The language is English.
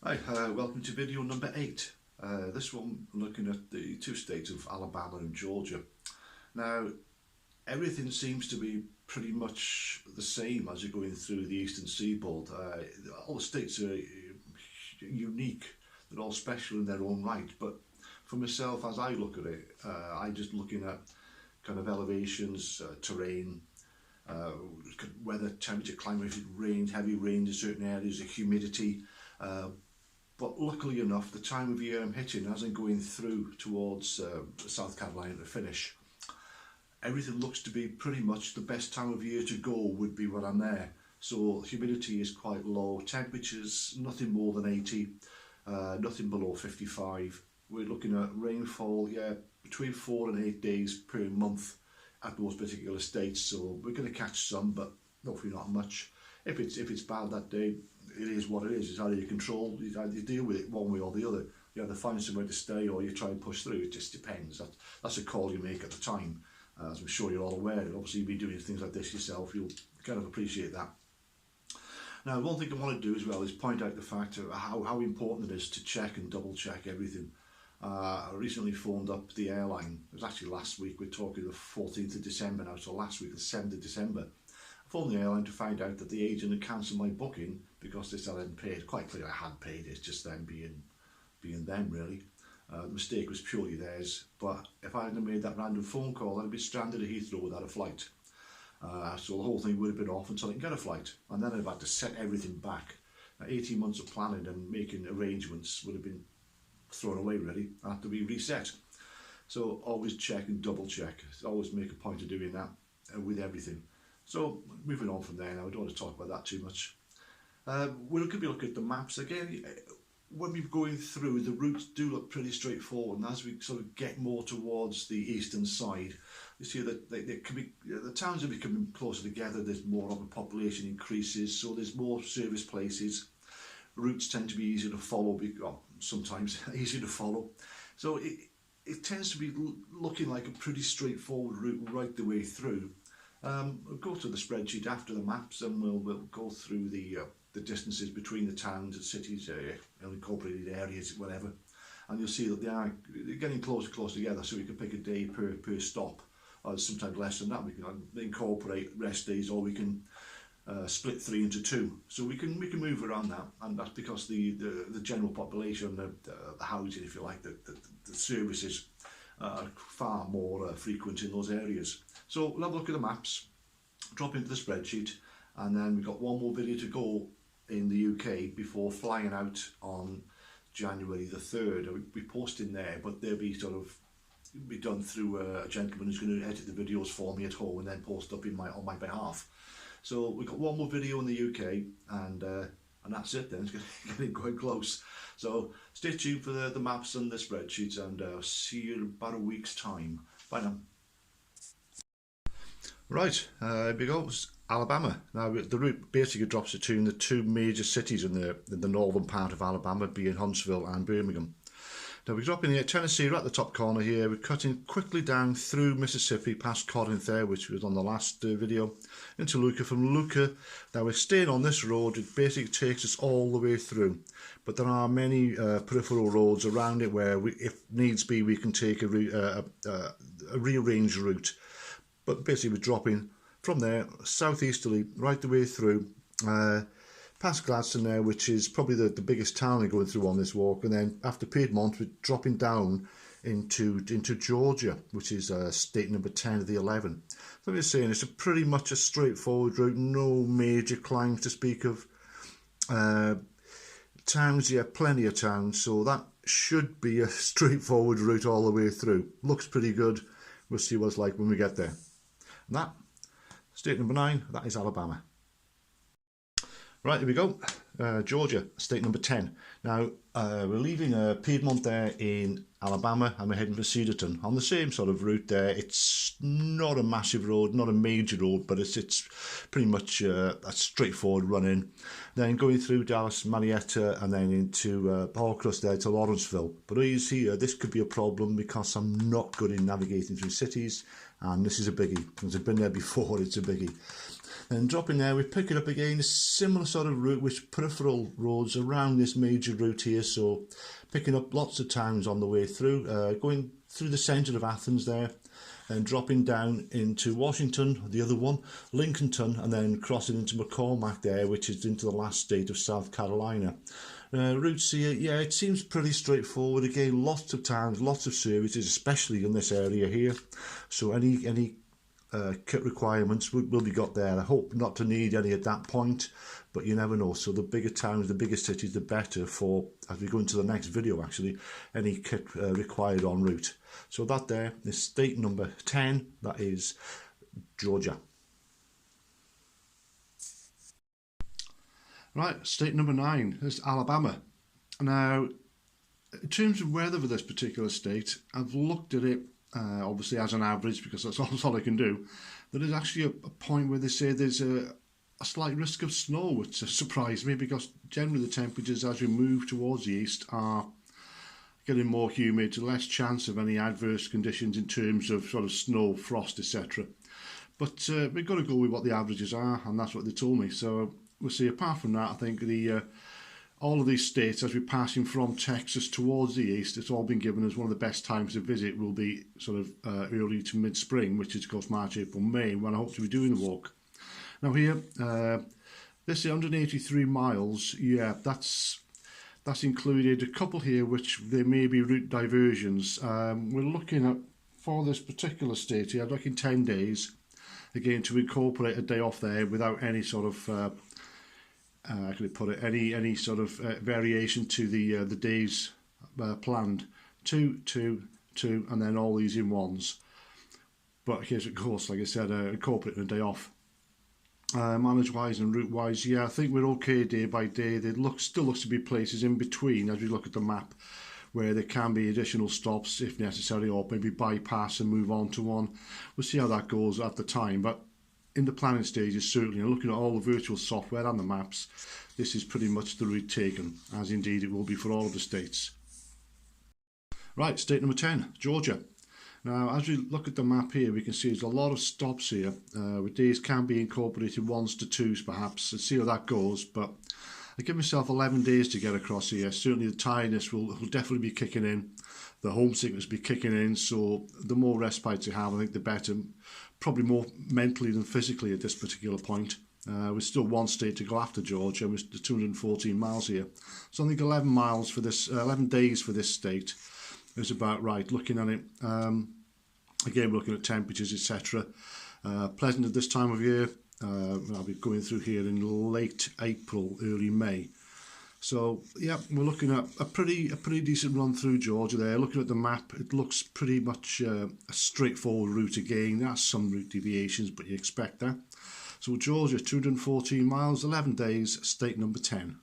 Hi, welcome to video number 8. This one looking at the two states of Alabama and Georgia. Now, everything seems to be pretty much the same as you're going through the eastern seaboard. All the states are unique, they're all special in their own right, but for myself, as I look at it, I'm just looking at kind of elevations, terrain, weather, temperature, climate, if it rained, heavy rain in certain areas, the humidity. But luckily enough, the time of year I'm hitting, as I'm going through towards South Carolina to finish, everything looks to be pretty much the best time of year to go would be when I'm there. So humidity is quite low, temperatures nothing more than 80, nothing below 55. We're looking at rainfall, between 4 and 8 days per month at those particular states. So we're going to catch some, but hopefully not much. If it's bad that day, it is what it is. It's out of your control. You either deal with it one way or the other. You either find somewhere to stay or you try and push through. It just depends. That's a call you make at the time. As I'm sure you're all aware, obviously you've been doing things like this yourself, you'll kind of appreciate that. Now, one thing I want to do as well is point out the fact of how important it is to check and double check everything. I recently phoned up the airline. It was actually last week. We're talking the 14th of December now, so last week, the 7th of December. I phoned the airline to find out that the agent had cancelled my booking because they still hadn't paid. Quite clear I had paid, it's just them being them really. The mistake was purely theirs, but if I hadn't made that random phone call, I'd be stranded at Heathrow without a flight. So the whole thing would have been off until I can get a flight, and then I'd have had to set everything back. 18 months of planning and making arrangements would have been thrown away really, had to be reset. So always check and double check. Always make a point of doing that with everything. So moving on from there now, I don't want to talk about that too much. We're going to be looking at the maps again. When we're going through, the routes do look pretty straightforward, and as we sort of get more towards the eastern side, you see that the towns are becoming closer together. There's more of a population increases, so there's more service places. Routes tend to be easier to follow, sometimes easier to follow. So it tends to be looking like a pretty straightforward route right the way through. We'll go to the spreadsheet after the maps, and we'll go through the distances between the towns and cities, incorporated areas, whatever, and you'll see that they're getting closer together. So we can pick a day per stop, or sometimes less than that. We can incorporate rest days, or we can split 3 into 2. So we can move around that, and that's because the general population, the housing, if you like, the services are far more frequent in those areas. So we'll have a look at the maps, drop into the spreadsheet, and then we've got one more video to go in the UK before flying out on January the 3rd. I'll be posting there, but they'll be be done through a gentleman who's going to edit the videos for me at home and then post up on my behalf. So we've got one more video in the UK, and that's it then. It's getting quite close. So stay tuned for the maps and the spreadsheets, and see you in about a week's time. Bye now. Right, here we go. Alabama. Now the route basically drops between the two major cities in the northern part of Alabama, being Huntsville and Birmingham. Now we're dropping here, Tennessee, right at the top corner here. We're cutting quickly down through Mississippi, past Corinth there, which was on the last video, into Luca. From Luca, now we're staying on this road. It basically takes us all the way through, but there are many peripheral roads around it where, if needs be, we can take a rearranged route. But basically we're dropping from there southeasterly right the way through, past Gladstone there, which is probably the biggest town we're going through on this walk, and then after Piedmont we're dropping down into Georgia, which is state number 10 of the 11. So I'm just saying it's pretty much a straightforward route, no major climbs to speak of. Towns, yeah, plenty of towns, so that should be a straightforward route all the way through. Looks pretty good. We'll see what it's like when we get there. And that, state number 9, that is Alabama. Right, here we go. Georgia, state number 10. Now, we're leaving Piedmont there in Alabama, and we're heading for Cedarton on the same sort of route there. It's not a massive road, not a major road, but it's pretty much a straightforward run in. Then going through Dallas, Marietta, and then into Pawcross there to Lawrenceville. But as you see, this could be a problem because I'm not good in navigating through cities, and this is a biggie. Because I've been there before, it's a biggie. And dropping there, we pick it up again, a similar sort of route with peripheral roads around this major route here. So picking up lots of towns on the way through, going through the centre of Athens there, and dropping down into Washington, the other one, Lincolnton, and then crossing into McCormack there, which is into the last state of South Carolina. Routes here, yeah, it seems pretty straightforward. Again, lots of towns, lots of services, especially in this area here. So any kit requirements will be got there. I hope not to need any at that point, but you never know. So the bigger towns, the bigger cities, the better for, as we go into the next video actually, any kit required en route. So that there is state number 10, that is Georgia. Right, state number 9 is Alabama. Now, in terms of weather for this particular state, I've looked at it obviously as an average, because that's all I can do. There is actually a point where they say there's a slight risk of snow, which surprised me, because generally the temperatures as we move towards the east are getting more humid, less chance of any adverse conditions in terms of sort of snow, frost, etc. But we've got to go with what the averages are, and that's what they told me. So we'll see. Apart from that, I think all of these states, as we're passing from Texas towards the east, it's all been given as one of the best times to visit will be sort of early to mid-spring, which is of course March, April, May, when I hope to be doing the walk. Now here, this is 183 miles. Yeah, that's included a couple here which there may be route diversions. We're looking at, for this particular state here, looking 10 days, again to incorporate a day off there without any sort of how can I put it, any sort of variation to the days planned. 2, 2, 2, and then all these in ones. But here's of course, like I said, incorporating a day off. Mileage wise and route wise, yeah, I think we're okay day by day. There still looks to be places in between as we look at the map where there can be additional stops if necessary, or maybe bypass and move on to one. We'll see how that goes at the time, but in the planning stages, certainly, and looking at all the virtual software and the maps, this is pretty much the route taken, as indeed it will be for all of the states. Right, state number 10, Georgia. Now, as we look at the map here, we can see there's a lot of stops here. With days can be incorporated 1s to 2s perhaps. Let's see how that goes, but I give myself 11 days to get across here. Certainly the tiredness will definitely be kicking in. The homesickness will be kicking in, so the more respite you have, I think the better. Probably more mentally than physically at this particular point. We're still one state to go after Georgia. We're 214 miles here. So I think 11 miles for this, 11 days for this state is about right. Looking at it, again, we're looking at temperatures, etc. Pleasant at this time of year. I'll be going through here in late April, early May. So yeah, we're looking at a pretty decent run through Georgia there. Looking at the map, it looks pretty much a straightforward route again. There's some route deviations, but you expect that. So Georgia, 214 miles, 11 days, state number 10.